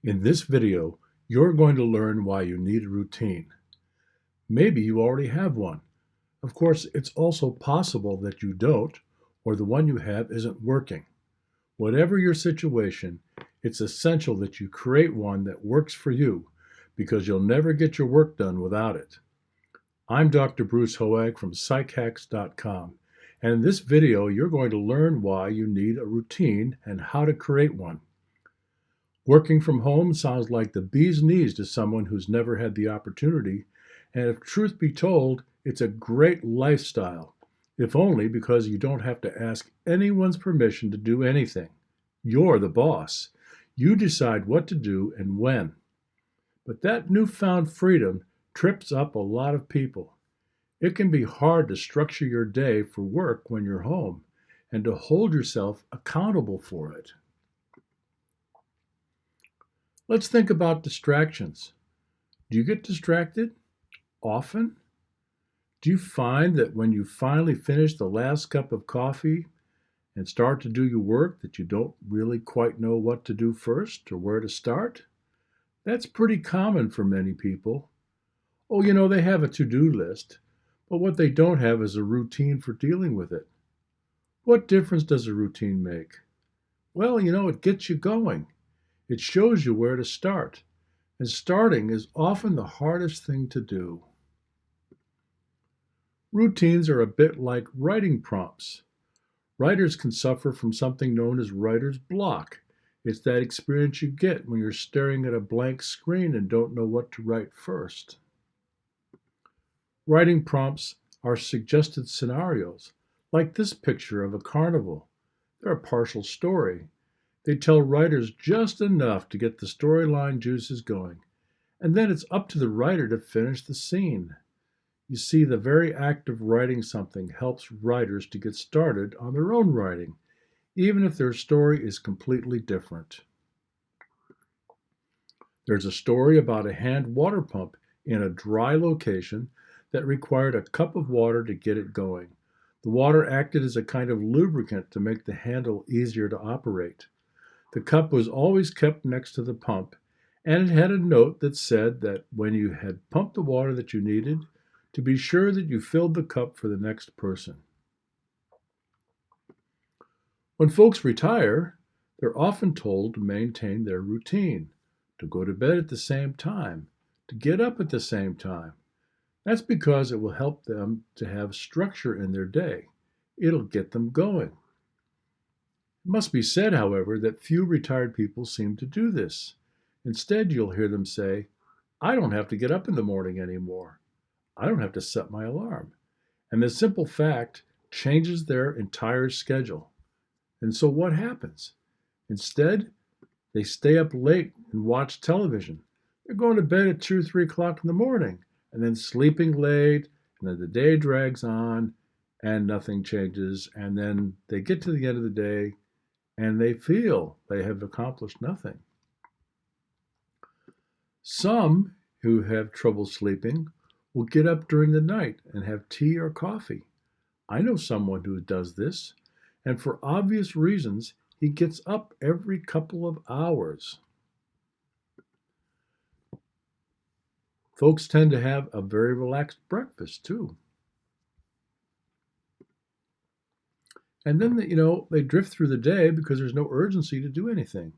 In this video, you're going to learn why you need a routine. Maybe you already have one. Of course, it's also possible that you don't, or the one you have isn't working. Whatever your situation, it's essential that you create one that works for you because you'll never get your work done without it. I'm Dr. Bruce Hoag from PsychHacks.com, and in this video, you're going to learn why you need a routine and how to create one. Working from home sounds like the bee's knees to someone who's never had the opportunity, and if truth be told, it's a great lifestyle, if only because you don't have to ask anyone's permission to do anything. You're the boss. You decide what to do and when. But that newfound freedom trips up a lot of people. It can be hard to structure your day for work when you're home and to hold yourself accountable for it. Let's think about distractions. Do you get distracted often? Do you find that when you finally finish the last cup of coffee and start to do your work that you don't really quite know what to do first or where to start? That's pretty common for many people. Oh, they have a to-do list, but what they don't have is a routine for dealing with it. What difference does a routine make? Well, it gets you going. It shows you where to start, and starting is often the hardest thing to do. Routines are a bit like writing prompts. Writers can suffer from something known as writer's block. It's that experience you get when you're staring at a blank screen and don't know what to write first. Writing prompts are suggested scenarios, like this picture of a carnival. They're a partial story. They tell writers just enough to get the storyline juices going, and then it's up to the writer to finish the scene. You see, the very act of writing something helps writers to get started on their own writing, even if their story is completely different. There's a story about a hand water pump in a dry location that required a cup of water to get it going. The water acted as a kind of lubricant to make the handle easier to operate. The cup was always kept next to the pump, and it had a note that said that when you had pumped the water that you needed, to be sure that you filled the cup for the next person. When folks retire, they're often told to maintain their routine, to go to bed at the same time, to get up at the same time. That's because it will help them to have structure in their day. It'll get them going. It must be said, however, that few retired people seem to do this. Instead, you'll hear them say, I don't have to get up in the morning anymore. I don't have to set my alarm. And the simple fact changes their entire schedule. And so what happens? Instead, they stay up late and watch television. They're going to bed at 2, 3 o'clock in the morning, and then sleeping late, and then the day drags on, and nothing changes. And then they get to the end of the day, and they feel they have accomplished nothing. Some who have trouble sleeping will get up during the night and have tea or coffee. I know someone who does this, and for obvious reasons, he gets up every couple of hours. Folks tend to have a very relaxed breakfast, too. And then, they drift through the day because there's no urgency to do anything.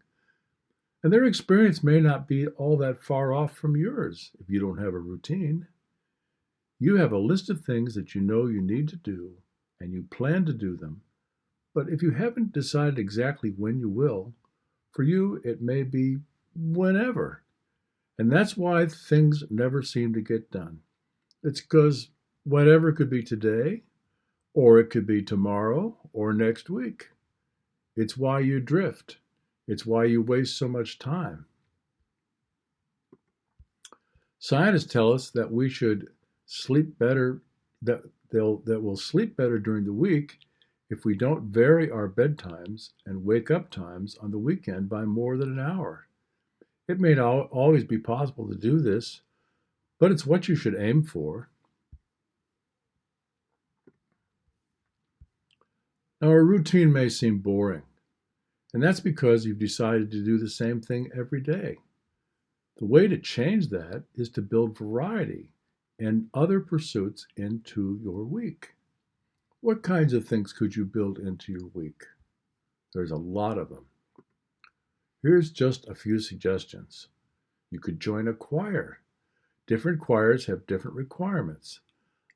And their experience may not be all that far off from yours if you don't have a routine. You have a list of things that you know you need to do, and you plan to do them. But if you haven't decided exactly when you will, for you it may be whenever. And that's why things never seem to get done. It's because whatever could be today, or it could be tomorrow or next week. It's why you drift. It's why you waste so much time. Scientists tell us that we should sleep better, that we'll sleep better during the week if we don't vary our bedtimes and wake up times on the weekend by more than an hour. It may not always be possible to do this, but it's what you should aim for. Now, a routine may seem boring, and that's because you've decided to do the same thing every day. The way to change that is to build variety and other pursuits into your week. What kinds of things could you build into your week? There's a lot of them. Here's just a few suggestions. You could join a choir. Different choirs have different requirements.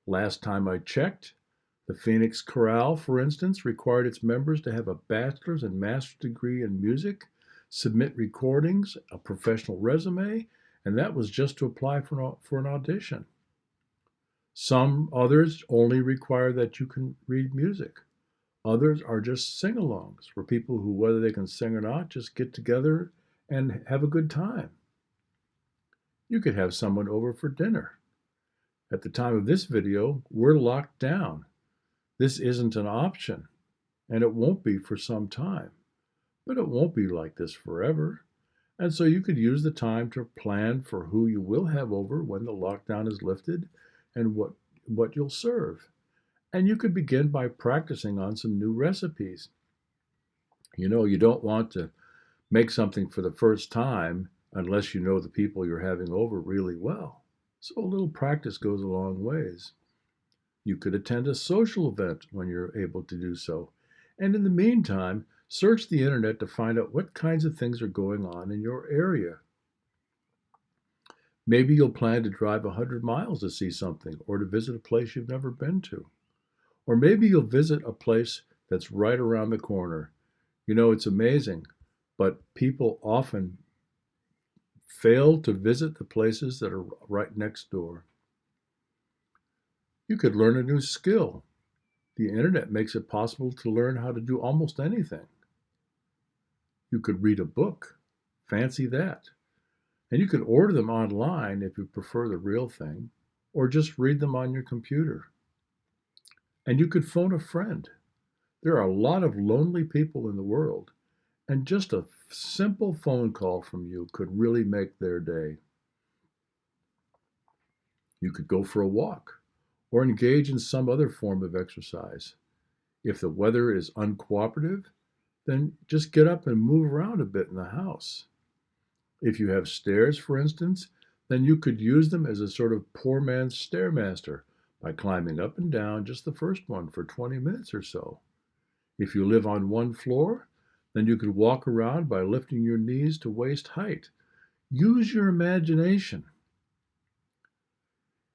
Last time I checked, the Phoenix Chorale, for instance, required its members to have a bachelor's and master's degree in music, submit recordings, a professional resume, and that was just to apply for an audition. Some others only require that you can read music. Others are just sing-alongs for people who, whether they can sing or not, just get together and have a good time. You could have someone over for dinner. At the time of this video, we're locked down. This isn't an option, and it won't be for some time. But it won't be like this forever. And so you could use the time to plan for who you will have over when the lockdown is lifted and what you'll serve. And you could begin by practicing on some new recipes. You know, you don't want to make something for the first time unless you know the people you're having over really well. So a little practice goes a long ways. You could attend a social event when you're able to do so. And in the meantime, search the internet to find out what kinds of things are going on in your area. Maybe you'll plan to drive 100 miles to see something or to visit a place you've never been to. Or maybe you'll visit a place that's right around the corner. You know, it's amazing, but people often fail to visit the places that are right next door. You could learn a new skill. The internet makes it possible to learn how to do almost anything. You could read a book. Fancy that. And you can order them online if you prefer the real thing, or just read them on your computer. And you could phone a friend. There are a lot of lonely people in the world, and just a simple phone call from you could really make their day. You could go for a walk or engage in some other form of exercise. If the weather is uncooperative, then just get up and move around a bit in the house. If you have stairs, for instance, then you could use them as a sort of poor man's stairmaster by climbing up and down just the first one for 20 minutes or so. If you live on one floor, then you could walk around by lifting your knees to waist height. Use your imagination.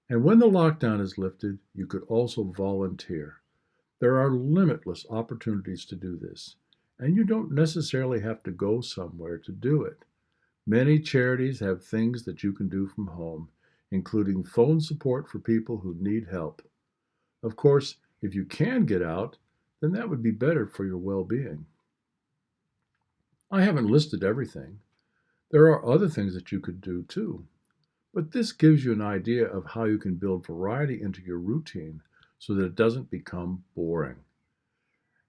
And when the lockdown is lifted, you could also volunteer. There are limitless opportunities to do this, and you don't necessarily have to go somewhere to do it. Many charities have things that you can do from home, including phone support for people who need help. Of course, if you can get out, then that would be better for your well-being. I haven't listed everything. There are other things that you could do too. But this gives you an idea of how you can build variety into your routine so that it doesn't become boring.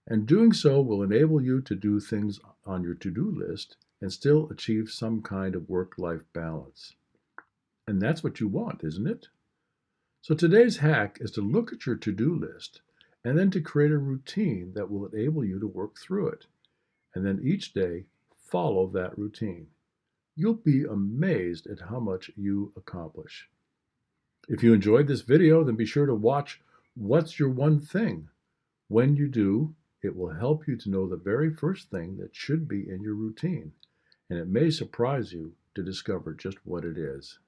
And doing so will enable you to do things on your to-do list and still achieve some kind of work-life balance. And that's what you want, isn't it? So today's hack is to look at your to-do list and then to create a routine that will enable you to work through it. And then each day, follow that routine. You'll be amazed at how much you accomplish. If you enjoyed this video, then be sure to watch What's Your One Thing? When you do, it will help you to know the very first thing that should be in your routine, and it may surprise you to discover just what it is.